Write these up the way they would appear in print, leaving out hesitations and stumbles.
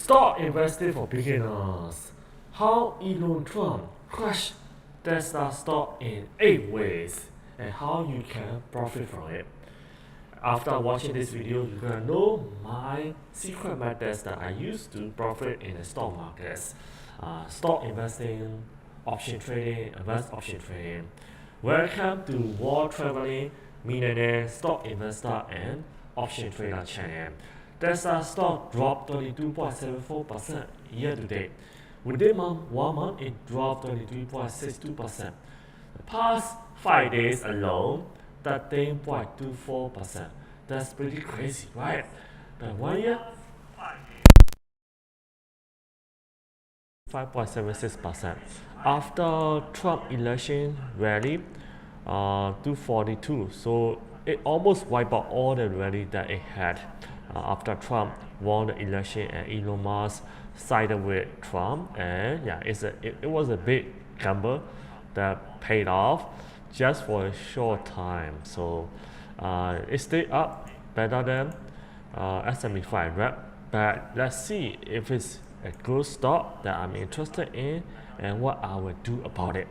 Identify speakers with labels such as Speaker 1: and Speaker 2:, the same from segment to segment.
Speaker 1: Stock investing for beginners. How Elon Trump crushed Tesla stock in 8 ways and how you can profit from it. After watching this video, you're gonna know my secret methods that I use to profit in the stock markets. Stock investing, option trading, advanced option trading. Welcome to War Traveling Millionaire Stock Investor and Option Trader channel. Tesla stock dropped 22.74% year to date. Within 1 month, it dropped 23.62%. The past 5 days alone, 13.24%. That's pretty crazy, right? But 1 year, 5.76%. After Trump election rally, 242, so it almost wiped out all the rally that it had after Trump won the election and Elon Musk sided with Trump, and yeah, it was a big gamble that paid off just for a short time. So it stayed up better than S&P 500, but let's see if it's a good stock that I'm interested in and what I will do about it.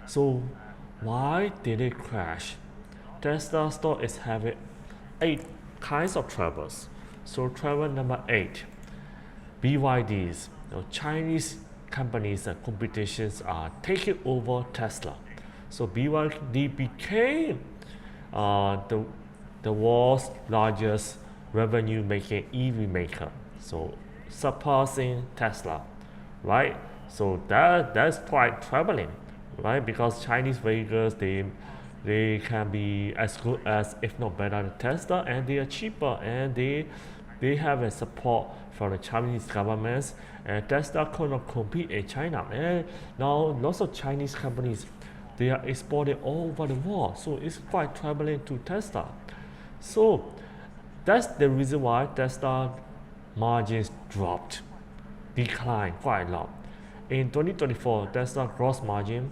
Speaker 1: So why did it crash? Tesla stock is having 8 kinds of troubles. So trouble number 8, BYDs, Chinese companies and competitions are taking over Tesla. So BYD became the world's largest revenue-making EV maker, so surpassing Tesla, right? So that's quite troubling, right? Because Chinese vehicles, they can be as good as, if not better than Tesla, and they are cheaper, and they have a support from the Chinese governments, and Tesla cannot compete in China. And now lots of Chinese companies, they are exporting all over the world, so it's quite troubling to Tesla. So that's the reason why Tesla margins declined quite a lot. In 2024, Tesla gross margin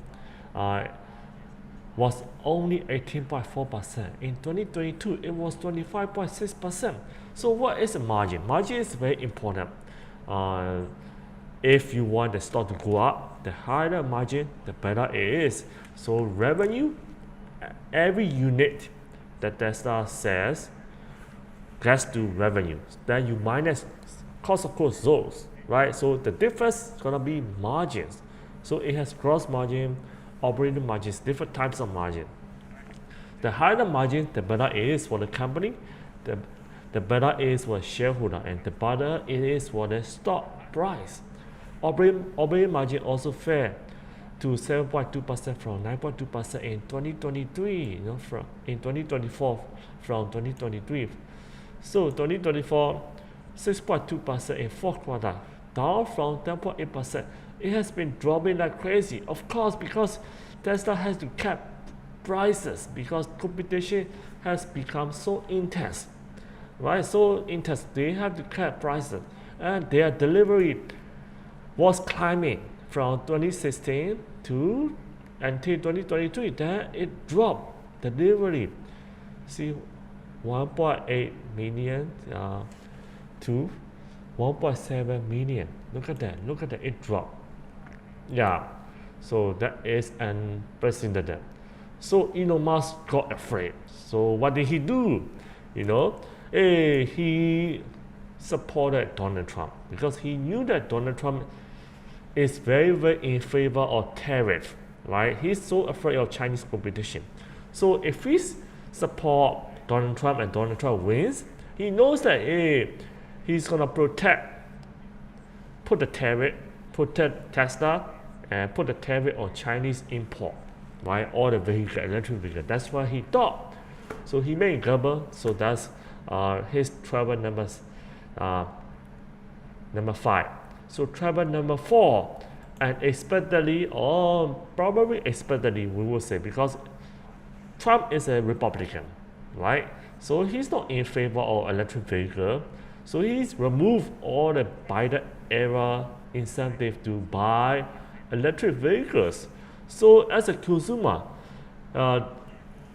Speaker 1: was only 18.4%. In 2022, it was 25.6%. So what is a margin? Margin is very important. If you want the stock to go up, the higher the margin, the better it is. So revenue, every unit that Tesla sells, gets to revenue. Then you minus cost of goods sold, right? So the difference is gonna be margins. So it has gross margin, operating margins, different types of margin. The higher the margin, the better it is for the company, the better it is for the shareholder, and the better it is for the stock price. Operating margin also fell to 7.2% from 9.2% in 2023, in 2024 from 2023. So 2024, 6.2% in fourth quarter, down from 10.8%. It has been dropping like crazy, of course, because Tesla has to cap prices because competition has become so intense, right? So intense, they have to cap prices, and their delivery was climbing from 2016 to until 2023. Then it dropped delivery. See, 1.8 million to 1.7 million. Look at that, it dropped. Yeah, so that is unprecedented. So Elon Musk got afraid. So what did he do? He supported Donald Trump because he knew that Donald Trump is very, very in favor of tariff, right? He's so afraid of Chinese competition. So if he support Donald Trump and Donald Trump wins, he knows that he's gonna protect Tesla and put the tariff on Chinese import, right? All the electric vehicles. That's what he thought. So he made a gamble. So that's his trouble number 5. So trouble number 4, and expectedly, or probably expectedly, we will say, because Trump is a Republican, right? So he's not in favor of electric vehicle. So he's removed all the Biden era incentive to buy electric vehicles. So as a consumer,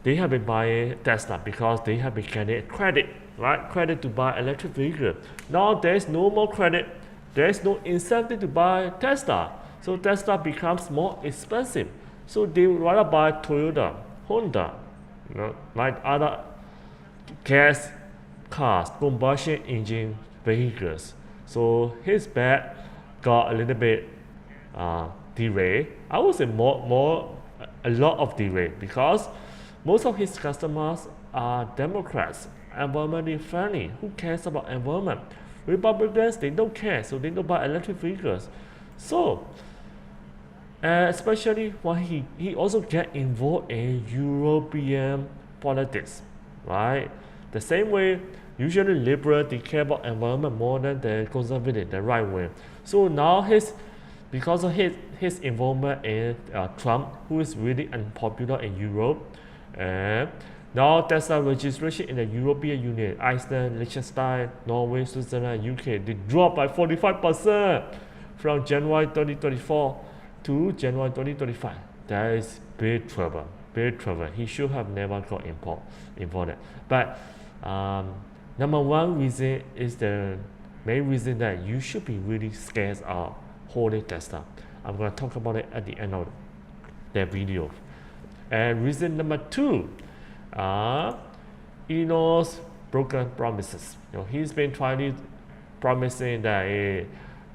Speaker 1: they have been buying Tesla because they have been getting credit, right? Credit to buy electric vehicle. Now there's no more credit there is no incentive to buy Tesla. So Tesla becomes more expensive. So they rather buy Toyota, Honda, like other gas cars, combustion engine vehicles. So his bet got a little bit delay. I would say a lot of delay because most of his customers are Democrats, environmentally friendly. Who cares about environment? Republicans, they don't care, so they don't buy electric vehicles. So, especially when he also get involved in European politics, right? The same way, usually liberal, they care about environment more than the conservative, the right wing. So now because of his involvement in Trump, who is really unpopular in Europe, and now Tesla registration in the European Union, Iceland, Liechtenstein, Norway, Switzerland, UK, they dropped by 45% from January 2024 to January 2025. That is big trouble, big trouble. He should have never got involved. But number one reason is the main reason that you should be really scared of holding Tesla. I'm going to talk about it at the end of the video. And reason number two, Elon's broken promises. He's been promising that a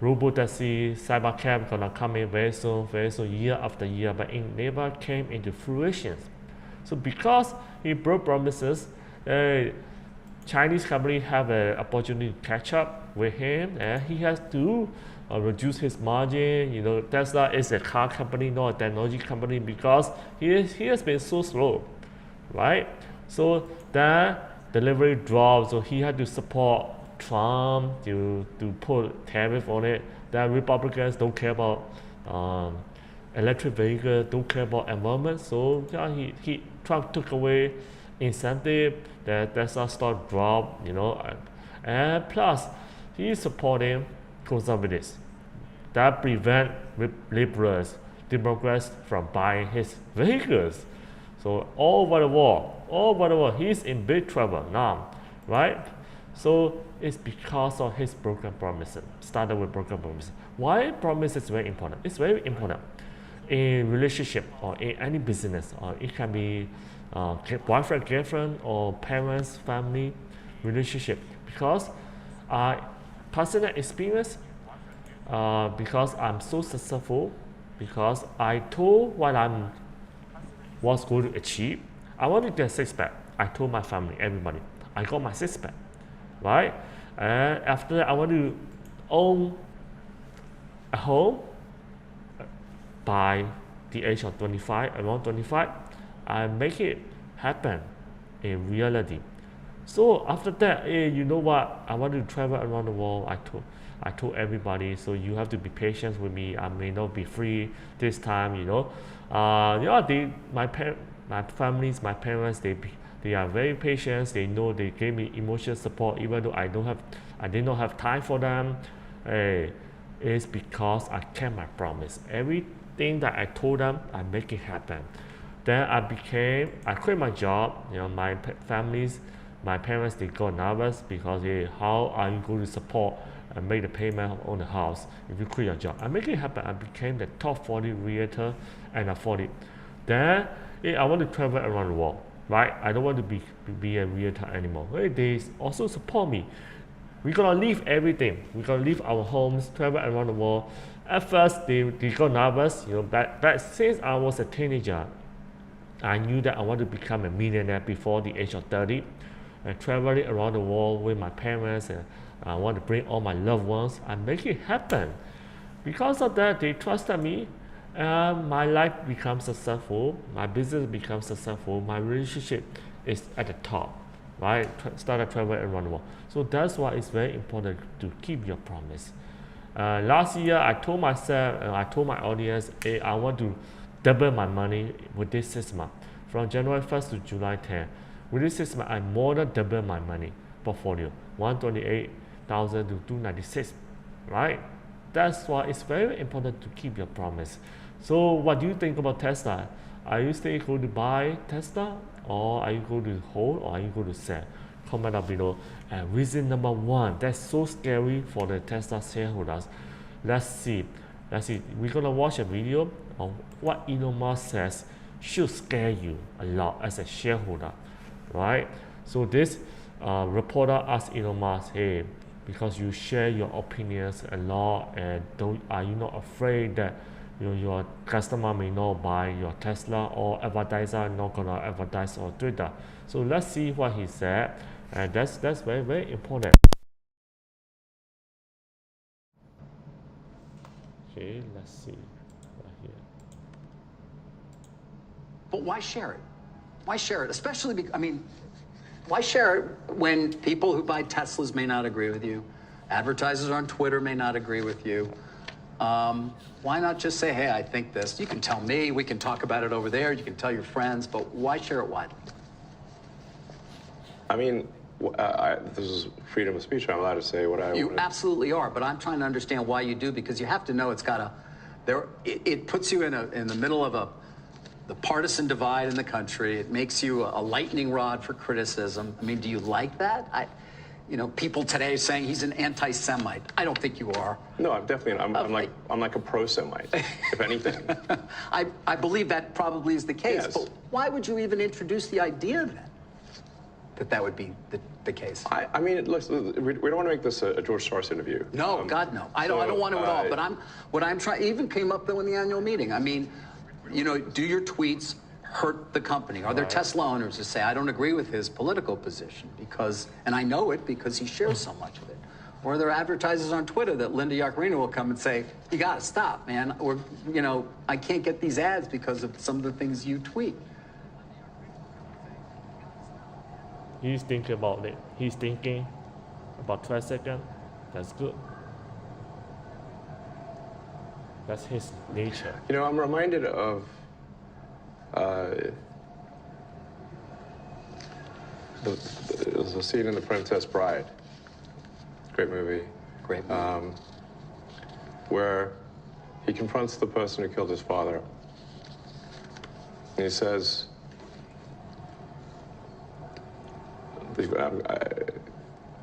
Speaker 1: robotaxi, cybercab gonna come in very soon, year after year, but it never came into fruition. So because he broke promises, Chinese company have an opportunity to catch up with him, and he has to reduce his margin. Tesla is a car company, not a technology company, because he has been so slow, right? So that delivery dropped, so he had to support Trump to put tariff on it. That Republicans don't care about electric vehicles, don't care about environment. So yeah, Trump took away incentive, that Tesla stock dropped, and plus he is supporting conservatives that prevent liberals, Democrats from buying his vehicles. So all over the world, he's in big trouble now, right? So it's because of his broken promises. Started with broken promises. Why promise is very important? It's very important in relationship or in any business, or it can be boyfriend, girlfriend, or parents, family relationship. Because personal experience, because I'm so successful, because I told what I was going to achieve. I want to get a six-pack. I told my family, everybody, I got my six-pack, right? And after that, I want to own a home by the age of 25, around 25. I make it happen in reality. So after that, you know what? I want to travel around the world. I told everybody, so you have to be patient with me. I may not be free this time, my families, my parents, they are very patient. They know, they gave me emotional support, even though I did not have time for them. It's because I kept my promise. Everything that I told them, I make it happen. Then I quit my job. My families, my parents, they got nervous because how are you going to support and make the payment on the house if you quit your job? I make it happen. I became the top 40 realtor and afford it. Then I want to travel around the world, right? I don't want to be a realtor anymore. They also support me. We're gonna leave everything. We're gonna leave our homes, travel around the world. At first, they got nervous, but since I was a teenager, I knew that I want to become a millionaire before the age of 30. And traveling around the world with my parents, and I want to bring all my loved ones. I make it happen. Because of that, they trusted me. My life becomes successful. My business becomes successful. My relationship is at the top, right? Started traveling around the world. So that's why it's very important to keep your promise. Last year, I told myself, I told my audience, I want to double my money with this 6 months. From January 1st to July 10th. With this 6 months, I more than double my money portfolio, 128,000 to 296, right? That's why it's very important to keep your promise. So what do you think about Tesla? Are you still going to buy Tesla, or are you going to hold, or are you going to sell? comment down below. And reason number one, that's so scary for the Tesla shareholders. Let's see. We're gonna watch a video on what Elon Musk says should scare you a lot as a shareholder, right? So this reporter asked Elon Musk, hey, because you share your opinions a lot, and are you not afraid that your customer may not buy your Tesla, or advertiser not gonna advertise on Twitter? So let's see what he said, and that's very, very important. Okay, let's see right here.
Speaker 2: But why share it? Why share it? Especially because, I mean, why share it when people who buy Teslas may not agree with you? Advertisers on Twitter may not agree with you. Why not just say, hey, I think this? You can tell me, we can talk about it over there, you can tell your friends, but why share it widely?
Speaker 3: I mean, this is freedom of speech. I'm allowed to say what I want.
Speaker 2: You absolutely are, but I'm trying to understand why you do, because you have to know it's got it puts you in the middle of the partisan divide in the country. It makes you a lightning rod for criticism. I mean, do you like that? People today saying he's an anti-Semite. I don't think you are.
Speaker 3: No, I'm definitely. I'm like a pro-Semite, if anything.
Speaker 2: I believe that probably is the case.
Speaker 3: Yes.
Speaker 2: But why would you even introduce the idea then that would be the case?
Speaker 3: I mean, look, we don't want to make this a George Soros interview.
Speaker 2: No, God, no. I don't want to at all. But what I'm trying, even came up though in the annual meeting. I mean, do your tweets hurt the company? Are there Tesla owners who say, I don't agree with his political position and I know it because he shares so much of it? Or are there advertisers on Twitter that Linda Yaccarino will come and say, you got to stop, man. Or, I can't get these ads because of some of the things you tweet.
Speaker 1: He's thinking about it. He's thinking about 12 seconds. That's good. That's his nature.
Speaker 3: I'm reminded of there's a scene in The Princess Bride. Great movie.
Speaker 2: Great movie.
Speaker 3: Where he confronts the person who killed his father. And he says,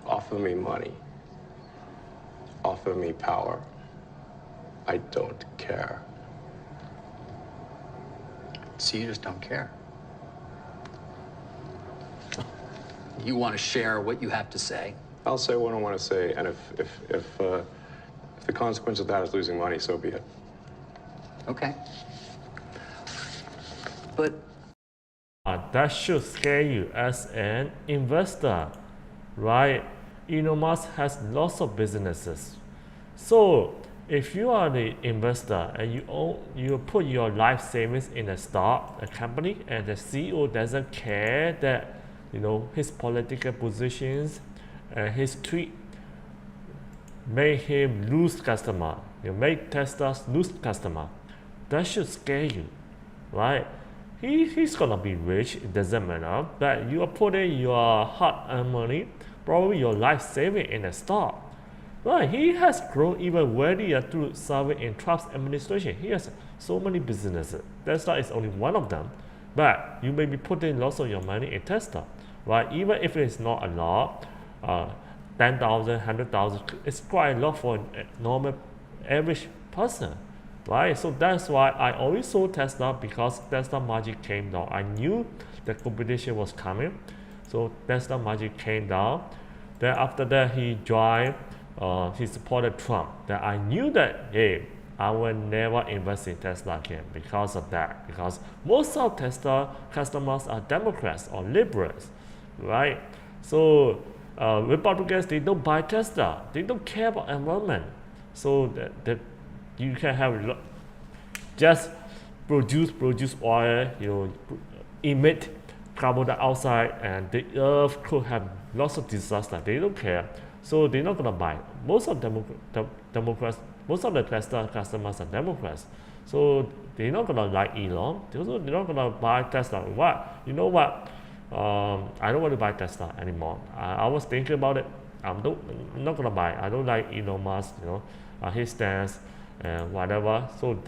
Speaker 3: offer me money. Offer me power. I don't care.
Speaker 2: So you just don't care. You want to share what you have to say.
Speaker 3: I'll say what I want to say, and if the consequence of that is losing money, so be it.
Speaker 2: Okay. But
Speaker 1: that should scare you as an investor, right? Elon Musk has lots of businesses. So if you are the investor and you put your life savings in a stock, a company, and the CEO doesn't care that his political positions and his tweet make him lose customer, make Tesla lose customer, that should scare you, right? He's gonna be rich, it doesn't matter, but you are putting your hard-earned money, probably your life saving in a stock. Right, he has grown even wealthier through serving in Trump's administration. He has so many businesses. Tesla is only one of them. But you may be putting lots of your money in Tesla, right? Even if it's not a lot, 10,000, 100,000, it's quite a lot for a normal average person, right? So that's why I always sold Tesla, because Tesla margin came down. I knew the competition was coming, so Tesla margin came down. Then after that, he supported Trump. That I knew that, hey, I will never invest in Tesla again because of that. Because most of Tesla customers are Democrats or liberals, right? So Republicans, they don't buy Tesla. They don't care about environment. So that you can have just produce oil, emit carbon dioxide, and the earth could have lots of disaster. They don't care. So they're not gonna buy. Most of Democrats, most of the Tesla customers are Democrats. So they're not gonna like Elon. They're not gonna buy Tesla. What? You know what? I don't want to buy Tesla anymore. I was thinking about it. I'm not gonna buy. I don't like Elon Musk. His stance and whatever. So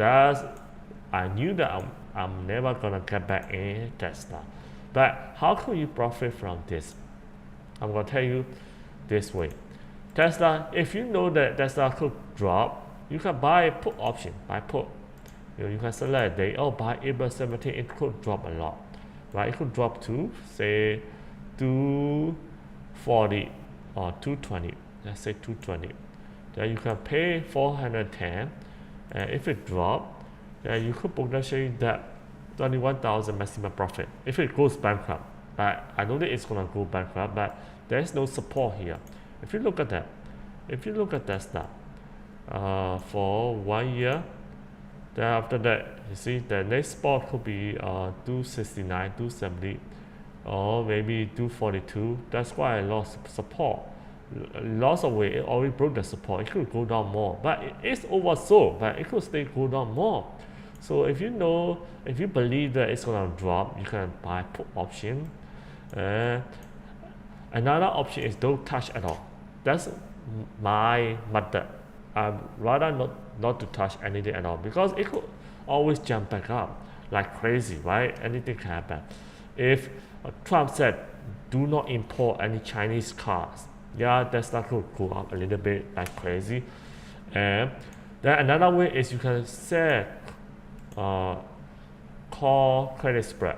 Speaker 1: I knew that I'm never gonna get back in Tesla. But how can you profit from this? I'm going to tell you this way. Tesla, if you know that Tesla could drop, you can buy put option, buy put. You can select a day, oh, by April 17, it could drop a lot, right? It could drop to, say, 240 or 220, let's say 220. Then you can pay 410, and if it drop, then you could potentially get 21,000 maximum profit if it goes bankrupt. But I don't think it's gonna go bankrupt, but there is no support here. If you look at that, if you look at Tesla, for 1 year, then after that, you see the next spot could be 269, 270, or maybe 242. That's why I lost support. Lost of weight, it already broke the support. It could go down more, but it is oversold, but it could still go down more. So if you know, if you believe that it's gonna drop, you can buy put option. Another option is don't touch at all. That's my method. I'd rather not to touch anything at all, because it could always jump back up like crazy, right? Anything can happen. If Trump said do not import any Chinese cars, yeah, Tesla could go up a little bit like crazy. And then another way is you can set call credit spread,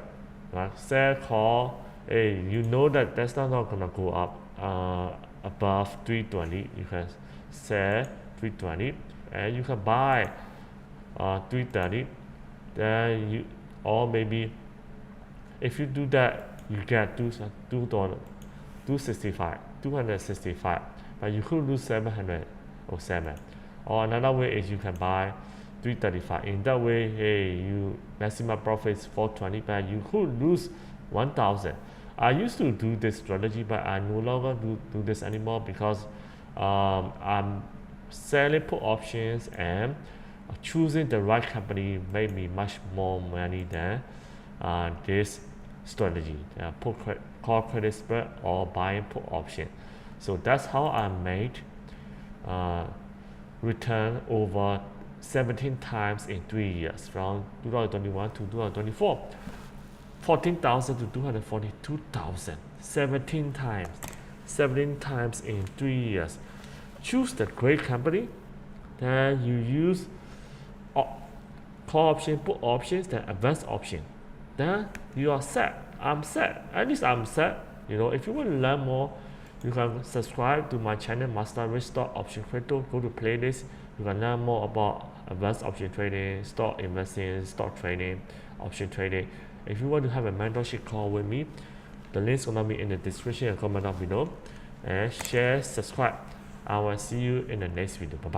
Speaker 1: right? Set call, hey, you know that Tesla not gonna go up above 320. You can set 320, and you can buy 330. Then you, or maybe if you do that, you get $265, but you could lose 707. Or another way is you can buy 335. In that way, hey, you maximum profit is 420, but you could lose 1,000. I used to do this strategy, but I no longer do this anymore, because I'm selling put options, and choosing the right company made me much more money than this strategy, call credit spread or buying put option. So that's how I made return over 17 times in 3 years, from 2021 to 2024. 14,000 to 242,000, 17 times in 3 years. Choose the great company, then you use call option, put options, then advanced option. Then you are set. I'm set. At least I'm set. You know, if you want to learn more, you can subscribe to my channel, Master Rich Stock Option Crypto. Go to playlist. You can learn more about advanced option trading, stock investing, stock trading, option trading. If you want to have a mentorship call with me, the link's gonna be in the description and comment down below. And share, subscribe. I will see you in the next video. Bye bye.